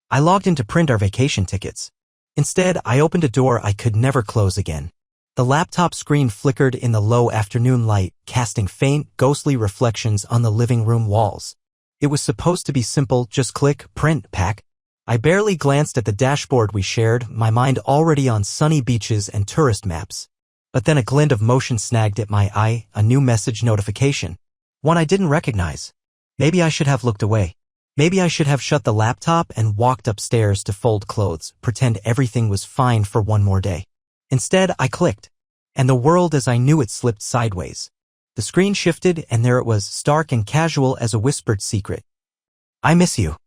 I logged in to print our vacation tickets. Instead, I opened a door I could never close again. The laptop screen flickered in the low afternoon light, casting faint, ghostly reflections on the living room walls. It was supposed to be simple, just click, print, pack. I barely glanced at the dashboard we shared, my mind already on sunny beaches and tourist maps. But then a glint of motion snagged at my eye, a new message notification. One I didn't recognize. Maybe I should have looked away. Maybe I should have shut the laptop and walked upstairs to fold clothes, pretend everything was fine for one more day. Instead, I clicked, and the world as I knew it slipped sideways. The screen shifted, and there it was, stark and casual as a whispered secret. I miss you.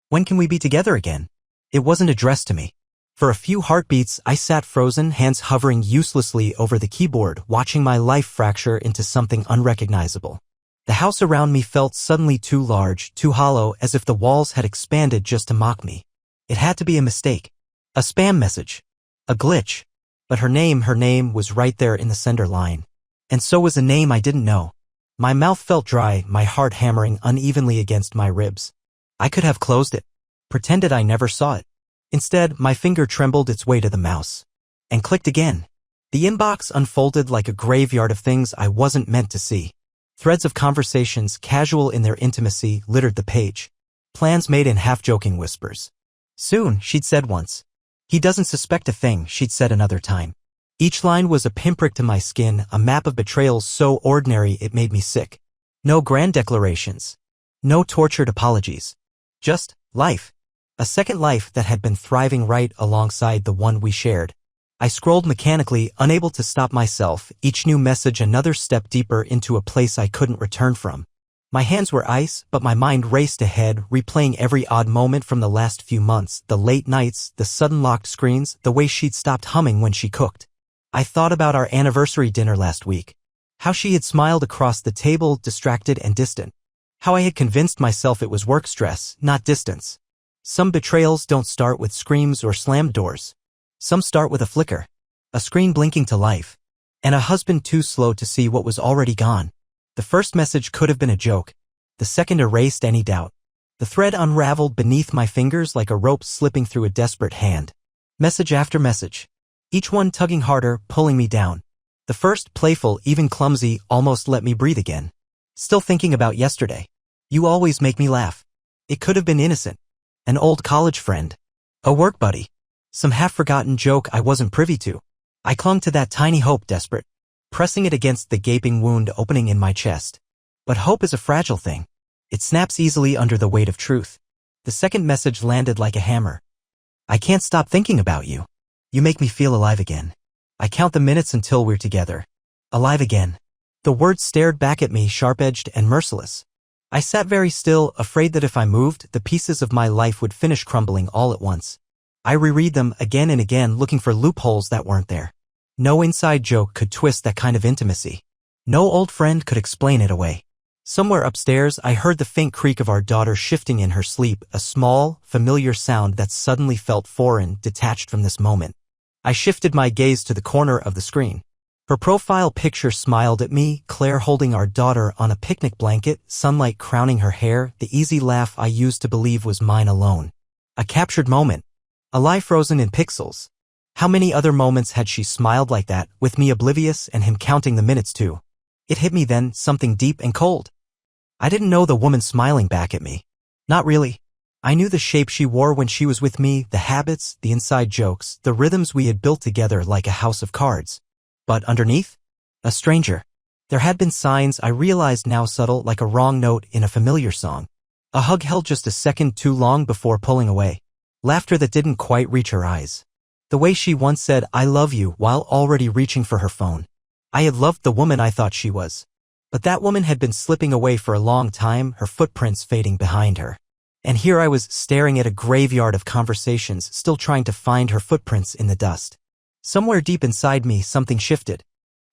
When can we be together again? It wasn't addressed to me. For a few heartbeats, I sat frozen, hands hovering uselessly over the keyboard, watching my life fracture into something unrecognizable. The house around me felt suddenly too large, too hollow, as if the walls had expanded just to mock me. It had to be a mistake. A spam message. A glitch. But her name was right there in the sender line. And so was a name I didn't know. My mouth felt dry, my heart hammering unevenly against my ribs. I could have closed it. Pretended I never saw it. Instead, my finger trembled its way to the mouse. And clicked again. The inbox unfolded like a graveyard of things I wasn't meant to see. Threads of conversations, casual in their intimacy, littered the page. Plans made in half-joking whispers. Soon, she'd said once. He doesn't suspect a thing, she'd said another time. Each line was a pinprick to my skin, a map of betrayals so ordinary it made me sick. No grand declarations. No tortured apologies. Just life. A second life that had been thriving right alongside the one we shared. I scrolled mechanically, unable to stop myself, each new message another step deeper into a place I couldn't return from. My hands were ice, but my mind raced ahead, replaying every odd moment from the last few months, the late nights, the sudden locked screens, the way she'd stopped humming when she cooked. I thought about our anniversary dinner last week. How she had smiled across the table, distracted and distant. How I had convinced myself it was work stress, not distance. Some betrayals don't start with screams or slammed doors. Some start with a flicker. A screen blinking to life. And a husband too slow to see what was already gone. The first message could have been a joke. The second erased any doubt. The thread unraveled beneath my fingers like a rope slipping through a desperate hand. Message after message. Each one tugging harder, pulling me down. The first, playful, even clumsy, almost let me breathe again. Still thinking about yesterday. You always make me laugh. It could have been innocent. An old college friend. A work buddy. Some half-forgotten joke I wasn't privy to. I clung to that tiny hope, desperate. Pressing it against the gaping wound opening in my chest. But hope is a fragile thing. It snaps easily under the weight of truth. The second message landed like a hammer. I can't stop thinking about you. You make me feel alive again. I count the minutes until we're together. Alive again. The words stared back at me, sharp-edged and merciless. I sat very still, afraid that if I moved, the pieces of my life would finish crumbling all at once. I reread them again and again, looking for loopholes that weren't there. No inside joke could twist that kind of intimacy. No old friend could explain it away. Somewhere upstairs, I heard the faint creak of our daughter shifting in her sleep, a small, familiar sound that suddenly felt foreign, detached from this moment. I shifted my gaze to the corner of the screen. Her profile picture smiled at me, Claire holding our daughter on a picnic blanket, sunlight crowning her hair, the easy laugh I used to believe was mine alone. A captured moment. A lie frozen in pixels. How many other moments had she smiled like that, with me oblivious and him counting the minutes too? It hit me then, something deep and cold. I didn't know the woman smiling back at me. Not really. I knew the shape she wore when she was with me, the habits, the inside jokes, the rhythms we had built together like a house of cards. But underneath? A stranger. There had been signs I realized now subtle, like a wrong note in a familiar song. A hug held just a second too long before pulling away. Laughter that didn't quite reach her eyes. The way she once said, "I love you," while already reaching for her phone. I had loved the woman I thought she was. But that woman had been slipping away for a long time, her footprints fading behind her. And here I was staring at a graveyard of conversations, still trying to find her footprints in the dust. Somewhere deep inside me, something shifted.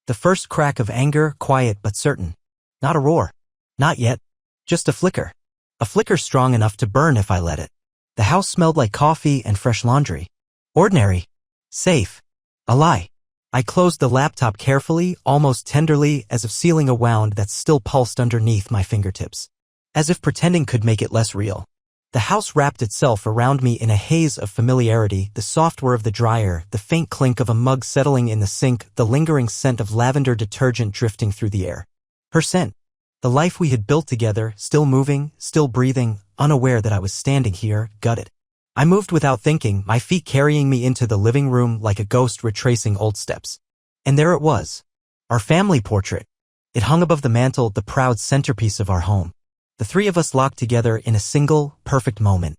The first crack of anger, quiet but certain. Not a roar. Not yet. Just a flicker. A flicker strong enough to burn if I let it. The house smelled like coffee and fresh laundry. Ordinary. Safe. A lie. I closed the laptop carefully, almost tenderly, as if sealing a wound that still pulsed underneath my fingertips. As if pretending could make it less real. The house wrapped itself around me in a haze of familiarity, the soft whir of the dryer, the faint clink of a mug settling in the sink, the lingering scent of lavender detergent drifting through the air. Her scent. The life we had built together, still moving, still breathing, unaware that I was standing here, gutted. I moved without thinking, my feet carrying me into the living room like a ghost retracing old steps. And there it was. Our family portrait. It hung above the mantel, the proud centerpiece of our home. The three of us locked together in a single, perfect moment.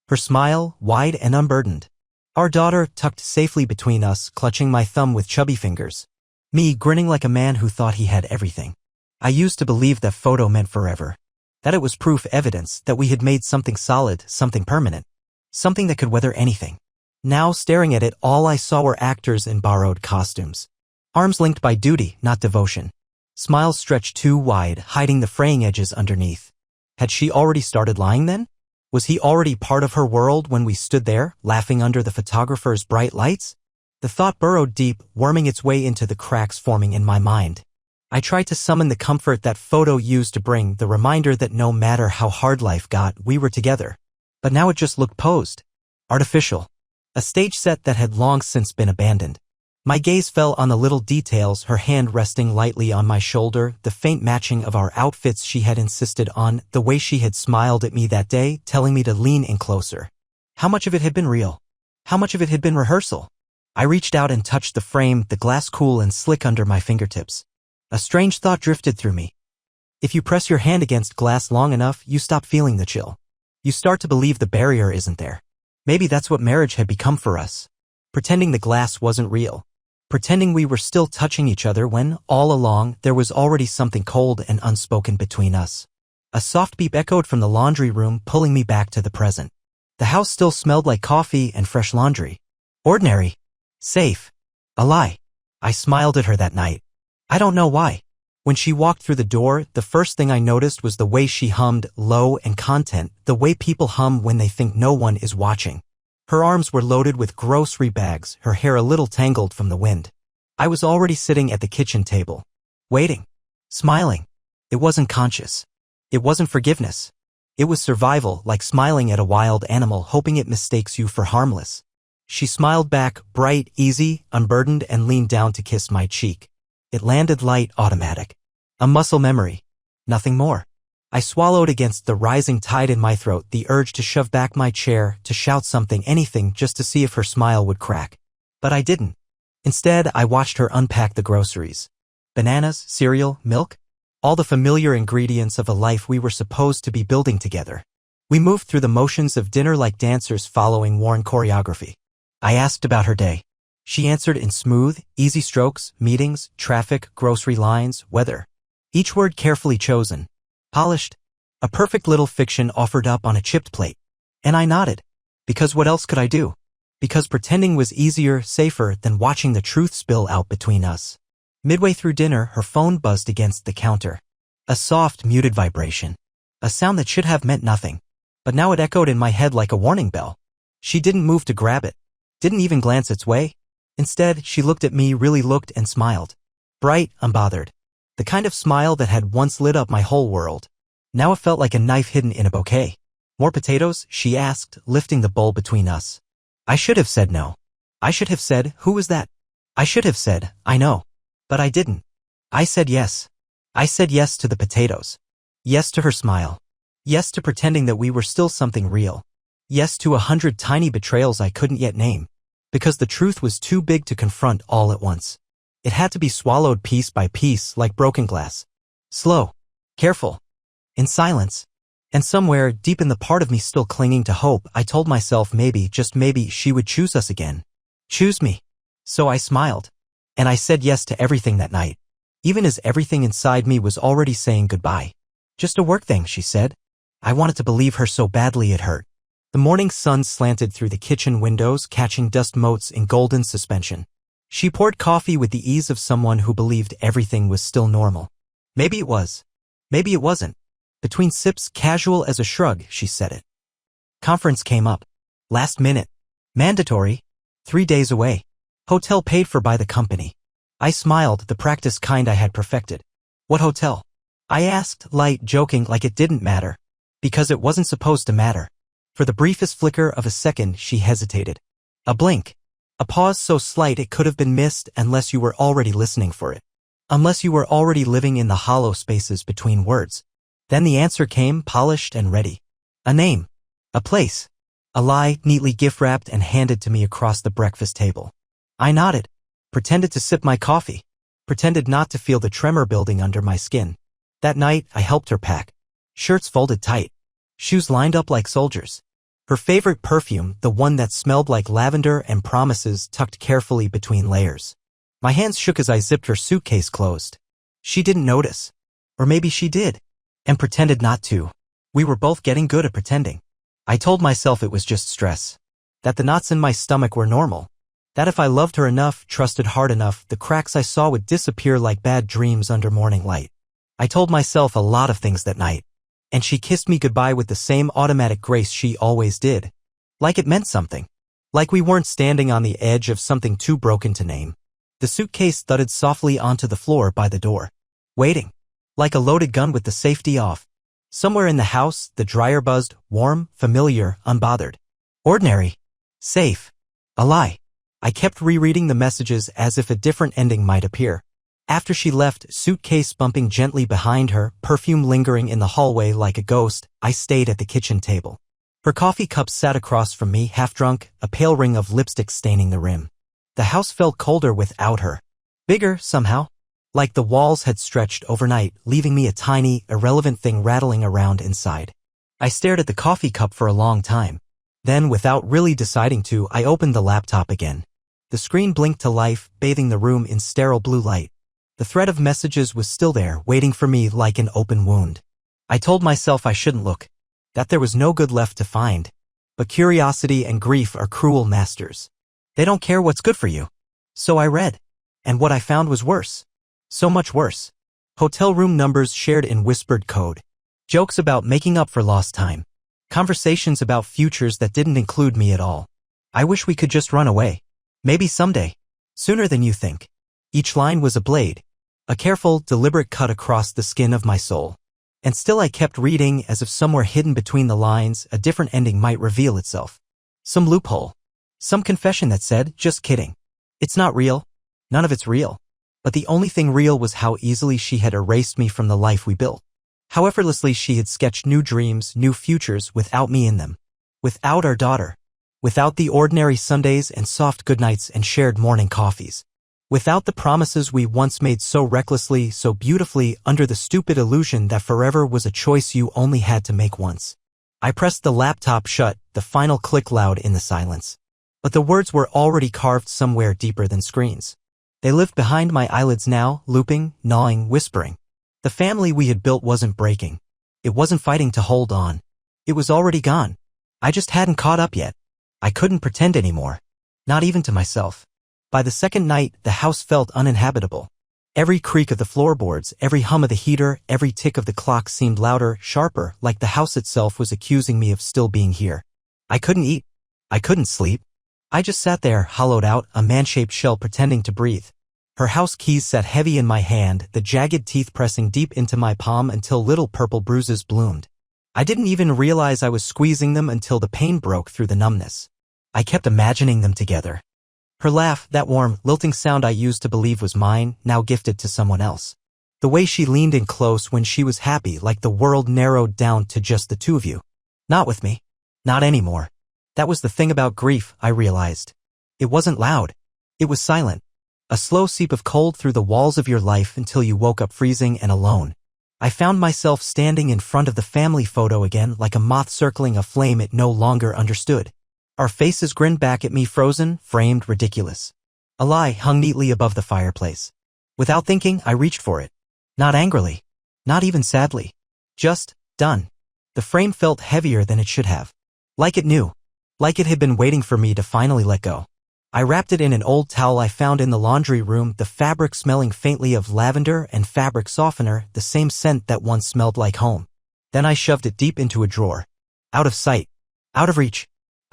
Her smile, wide and unburdened. Our daughter, tucked safely between us, clutching my thumb with chubby fingers. Me, grinning like a man who thought he had everything. I used to believe that photo meant forever. That it was proof, evidence, that we had made something solid, something permanent. Something that could weather anything. Now, staring at it, all I saw were actors in borrowed costumes. Arms linked by duty, not devotion. Smiles stretched too wide, hiding the fraying edges underneath. Had she already started lying then? Was he already part of her world when we stood there, laughing under the photographer's bright lights? The thought burrowed deep, worming its way into the cracks forming in my mind. I tried to summon the comfort that photo used to bring, the reminder that no matter how hard life got, we were together. But now it just looked posed. Artificial. A stage set that had long since been abandoned. My gaze fell on the little details, her hand resting lightly on my shoulder, the faint matching of our outfits she had insisted on, the way she had smiled at me that day, telling me to lean in closer. How much of it had been real? How much of it had been rehearsal? I reached out and touched the frame, the glass cool and slick under my fingertips. A strange thought drifted through me. If you press your hand against glass long enough, you stop feeling the chill. You start to believe the barrier isn't there. Maybe that's what marriage had become for us. Pretending the glass wasn't real. Pretending we were still touching each other when, all along, there was already something cold and unspoken between us. A soft beep echoed from the laundry room, pulling me back to the present. The house still smelled like coffee and fresh laundry. Ordinary. Safe. A lie. I smiled at her that night. I don't know why. When she walked through the door, the first thing I noticed was the way she hummed, low and content, the way people hum when they think no one is watching. Her arms were loaded with grocery bags, her hair a little tangled from the wind. I was already sitting at the kitchen table. Waiting. Smiling. It wasn't conscious. It wasn't forgiveness. It was survival, like smiling at a wild animal, hoping it mistakes you for harmless. She smiled back, bright, easy, unburdened, and leaned down to kiss my cheek. It landed light, automatic. A muscle memory. Nothing more. I swallowed against the rising tide in my throat, the urge to shove back my chair, to shout something, anything, just to see if her smile would crack. But I didn't. Instead, I watched her unpack the groceries. Bananas, cereal, milk. All the familiar ingredients of a life we were supposed to be building together. We moved through the motions of dinner like dancers following worn choreography. I asked about her day. She answered in smooth, easy strokes, meetings, traffic, grocery lines, weather. Each word carefully chosen. Polished. A perfect little fiction offered up on a chipped plate. And I nodded. Because what else could I do? Because pretending was easier, safer than watching the truth spill out between us. Midway through dinner, her phone buzzed against the counter. A soft, muted vibration. A sound that should have meant nothing. But now it echoed in my head like a warning bell. She didn't move to grab it. Didn't even glance its way. Instead, she looked at me, really looked, and smiled. Bright, unbothered. The kind of smile that had once lit up my whole world. Now it felt like a knife hidden in a bouquet. More potatoes? She asked, lifting the bowl between us. I should have said no. I should have said, who was that? I should have said, I know. But I didn't. I said yes. I said yes to the potatoes. Yes to her smile. Yes to pretending that we were still something real. Yes to 100 tiny betrayals I couldn't yet name. Because the truth was too big to confront all at once. It had to be swallowed piece by piece like broken glass. Slow. Careful. In silence. And somewhere, deep in the part of me still clinging to hope, I told myself maybe, just maybe, she would choose us again. Choose me. So I smiled. And I said yes to everything that night. Even as everything inside me was already saying goodbye. Just a work thing, she said. I wanted to believe her so badly it hurt. The morning sun slanted through the kitchen windows, catching dust motes in golden suspension. She poured coffee with the ease of someone who believed everything was still normal. Maybe it was. Maybe it wasn't. Between sips, casual as a shrug, she said it. Conference came up. Last minute. Mandatory. 3 days away. Hotel paid for by the company. I smiled, the practice kind I had perfected. What hotel? I asked, light, joking, like it didn't matter. Because it wasn't supposed to matter. For the briefest flicker of a second, she hesitated. A blink. A pause so slight it could have been missed unless you were already listening for it. Unless you were already living in the hollow spaces between words. Then the answer came, polished and ready. A name. A place. A lie, neatly gift-wrapped and handed to me across the breakfast table. I nodded. Pretended to sip my coffee. Pretended not to feel the tremor building under my skin. That night, I helped her pack. Shirts folded tight. Shoes lined up like soldiers. Her favorite perfume, the one that smelled like lavender and promises, tucked carefully between layers. My hands shook as I zipped her suitcase closed. She didn't notice. Or maybe she did. And pretended not to. We were both getting good at pretending. I told myself it was just stress. That the knots in my stomach were normal. That if I loved her enough, trusted hard enough, the cracks I saw would disappear like bad dreams under morning light. I told myself a lot of things that night. And she kissed me goodbye with the same automatic grace she always did. Like it meant something. Like we weren't standing on the edge of something too broken to name. The suitcase thudded softly onto the floor by the door. Waiting. Like a loaded gun with the safety off. Somewhere in the house, the dryer buzzed, warm, familiar, unbothered. Ordinary. Safe. A lie. I kept rereading the messages as if a different ending might appear. After she left, suitcase bumping gently behind her, perfume lingering in the hallway like a ghost, I stayed at the kitchen table. Her coffee cup sat across from me, half drunk, a pale ring of lipstick staining the rim. The house felt colder without her. Bigger, somehow. Like the walls had stretched overnight, leaving me a tiny, irrelevant thing rattling around inside. I stared at the coffee cup for a long time. Then, without really deciding to, I opened the laptop again. The screen blinked to life, bathing the room in sterile blue light. The thread of messages was still there, waiting for me like an open wound. I told myself I shouldn't look. That there was no good left to find. But curiosity and grief are cruel masters. They don't care what's good for you. So I read. And what I found was worse. So much worse. Hotel room numbers shared in whispered code. Jokes about making up for lost time. Conversations about futures that didn't include me at all. I wish we could just run away. Maybe someday. Sooner than you think. Each line was a blade. A careful, deliberate cut across the skin of my soul. And still I kept reading as if somewhere hidden between the lines, a different ending might reveal itself. Some loophole. Some confession that said, just kidding. It's not real. None of it's real. But the only thing real was how easily she had erased me from the life we built. How effortlessly she had sketched new dreams, new futures without me in them. Without our daughter. Without the ordinary Sundays and soft goodnights and shared morning coffees. Without the promises we once made so recklessly, so beautifully, under the stupid illusion that forever was a choice you only had to make once. I pressed the laptop shut, the final click loud in the silence. But the words were already carved somewhere deeper than screens. They lived behind my eyelids now, looping, gnawing, whispering. The family we had built wasn't breaking. It wasn't fighting to hold on. It was already gone. I just hadn't caught up yet. I couldn't pretend anymore. Not even to myself. By the second night, the house felt uninhabitable. Every creak of the floorboards, every hum of the heater, every tick of the clock seemed louder, sharper, like the house itself was accusing me of still being here. I couldn't eat. I couldn't sleep. I just sat there, hollowed out, a man-shaped shell pretending to breathe. Her house keys sat heavy in my hand, the jagged teeth pressing deep into my palm until little purple bruises bloomed. I didn't even realize I was squeezing them until the pain broke through the numbness. I kept imagining them together. Her laugh, that warm, lilting sound I used to believe was mine, now gifted to someone else. The way she leaned in close when she was happy, like the world narrowed down to just the two of you. Not with me. Not anymore. That was the thing about grief, I realized. It wasn't loud. It was silent. A slow seep of cold through the walls of your life until you woke up freezing and alone. I found myself standing in front of the family photo again like a moth circling a flame it no longer understood. Our faces grinned back at me, frozen, framed, ridiculous. A lie hung neatly above the fireplace. Without thinking, I reached for it. Not angrily. Not even sadly. Just, done. The frame felt heavier than it should have. Like it knew. Like it had been waiting for me to finally let go. I wrapped it in an old towel I found in the laundry room, the fabric smelling faintly of lavender and fabric softener, the same scent that once smelled like home. Then I shoved it deep into a drawer. Out of sight. Out of reach.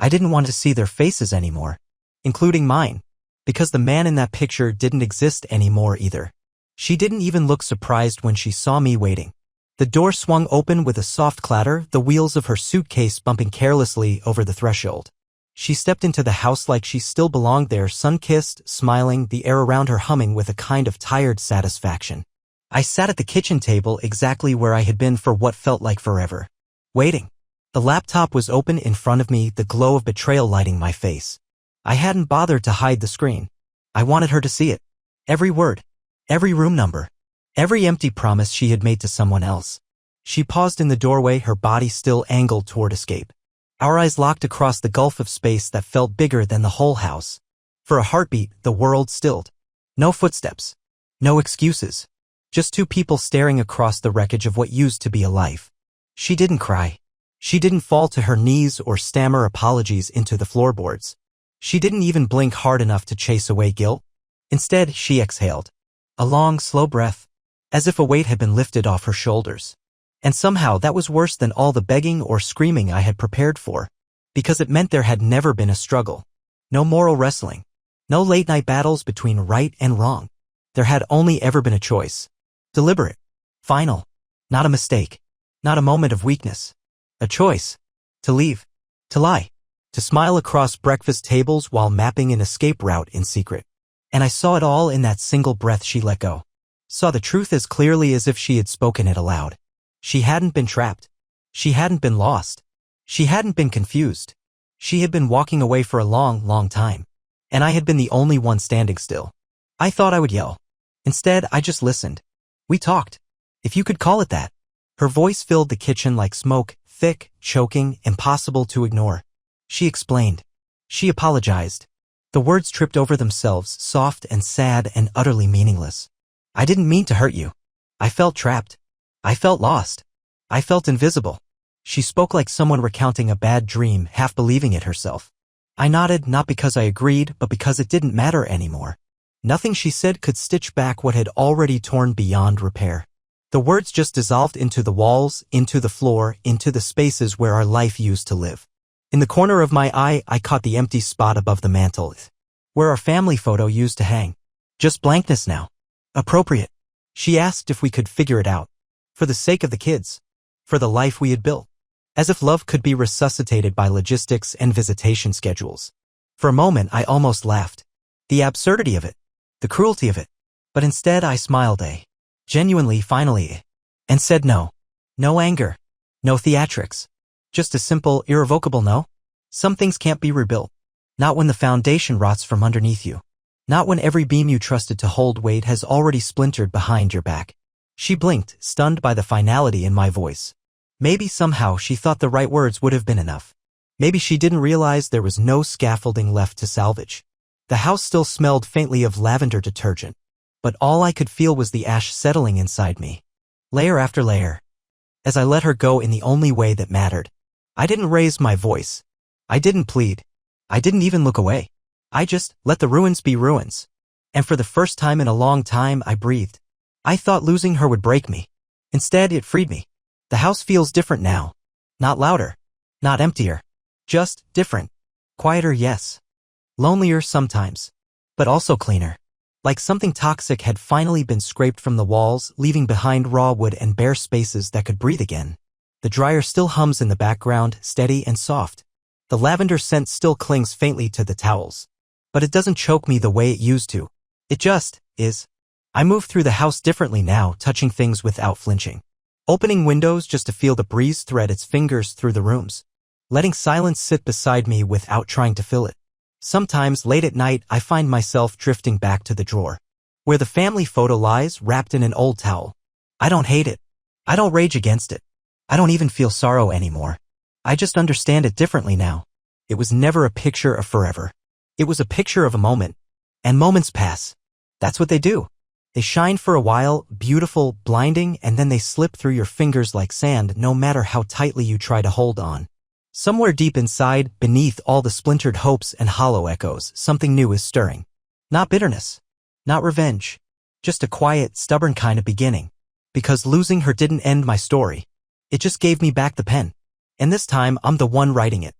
I didn't want to see their faces anymore. Including mine. Because the man in that picture didn't exist anymore either. She didn't even look surprised when she saw me waiting. The door swung open with a soft clatter, the wheels of her suitcase bumping carelessly over the threshold. She stepped into the house like she still belonged there, sun-kissed, smiling, the air around her humming with a kind of tired satisfaction. I sat at the kitchen table exactly where I had been for what felt like forever. Waiting. The laptop was open in front of me, the glow of betrayal lighting my face. I hadn't bothered to hide the screen. I wanted her to see it. Every word. Every room number. Every empty promise she had made to someone else. She paused in the doorway, her body still angled toward escape. Our eyes locked across the gulf of space that felt bigger than the whole house. For a heartbeat, the world stilled. No footsteps. No excuses. Just two people staring across the wreckage of what used to be a life. She didn't cry. She didn't fall to her knees or stammer apologies into the floorboards. She didn't even blink hard enough to chase away guilt. Instead, she exhaled. A long, slow breath, as if a weight had been lifted off her shoulders. And somehow that was worse than all the begging or screaming I had prepared for, because it meant there had never been a struggle. No moral wrestling. No late-night battles between right and wrong. There had only ever been a choice. Deliberate. Final. Not a mistake. Not a moment of weakness. A choice. To leave. To lie. To smile across breakfast tables while mapping an escape route in secret. And I saw it all in that single breath she let go. Saw the truth as clearly as if she had spoken it aloud. She hadn't been trapped. She hadn't been lost. She hadn't been confused. She had been walking away for a long, long time. And I had been the only one standing still. I thought I would yell. Instead, I just listened. We talked. If you could call it that. Her voice filled the kitchen like smoke, thick, choking, impossible to ignore. She explained. She apologized. The words tripped over themselves, soft and sad and utterly meaningless. I didn't mean to hurt you. I felt trapped. I felt lost. I felt invisible. She spoke like someone recounting a bad dream, half believing it herself. I nodded, not because I agreed, but because it didn't matter anymore. Nothing she said could stitch back what had already torn beyond repair. The words just dissolved into the walls, into the floor, into the spaces where our life used to live. In the corner of my eye, I caught the empty spot above the mantel, where our family photo used to hang. Just blankness now. Appropriate. She asked if we could figure it out. For the sake of the kids. For the life we had built. As if love could be resuscitated by logistics and visitation schedules. For a moment, I almost laughed. The absurdity of it. The cruelty of it. But instead, I smiled, genuinely, finally, and said no. No anger. No theatrics. Just a simple, irrevocable no. Some things can't be rebuilt. Not when the foundation rots from underneath you. Not when every beam you trusted to hold weight has already splintered behind your back. She blinked, stunned by the finality in my voice. Maybe somehow she thought the right words would have been enough. Maybe she didn't realize there was no scaffolding left to salvage. The house still smelled faintly of lavender detergent, but all I could feel was the ash settling inside me. Layer after layer. As I let her go in the only way that mattered. I didn't raise my voice. I didn't plead. I didn't even look away. I just let the ruins be ruins. And for the first time in a long time, I breathed. I thought losing her would break me. Instead, it freed me. The house feels different now. Not louder. Not emptier. Just different. Quieter, yes. Lonelier sometimes. But also cleaner. Like something toxic had finally been scraped from the walls, leaving behind raw wood and bare spaces that could breathe again. The dryer still hums in the background, steady and soft. The lavender scent still clings faintly to the towels. But it doesn't choke me the way it used to. It just is. I move through the house differently now, touching things without flinching. Opening windows just to feel the breeze thread its fingers through the rooms. Letting silence sit beside me without trying to fill it. Sometimes, late at night, I find myself drifting back to the drawer, where the family photo lies wrapped in an old towel. I don't hate it. I don't rage against it. I don't even feel sorrow anymore. I just understand it differently now. It was never a picture of forever. It was a picture of a moment. And moments pass. That's what they do. They shine for a while, beautiful, blinding, and then they slip through your fingers like sand no matter how tightly you try to hold on. Somewhere deep inside, beneath all the splintered hopes and hollow echoes, something new is stirring. Not bitterness. Not revenge. Just a quiet, stubborn kind of beginning. Because losing her didn't end my story. It just gave me back the pen. And this time, I'm the one writing it.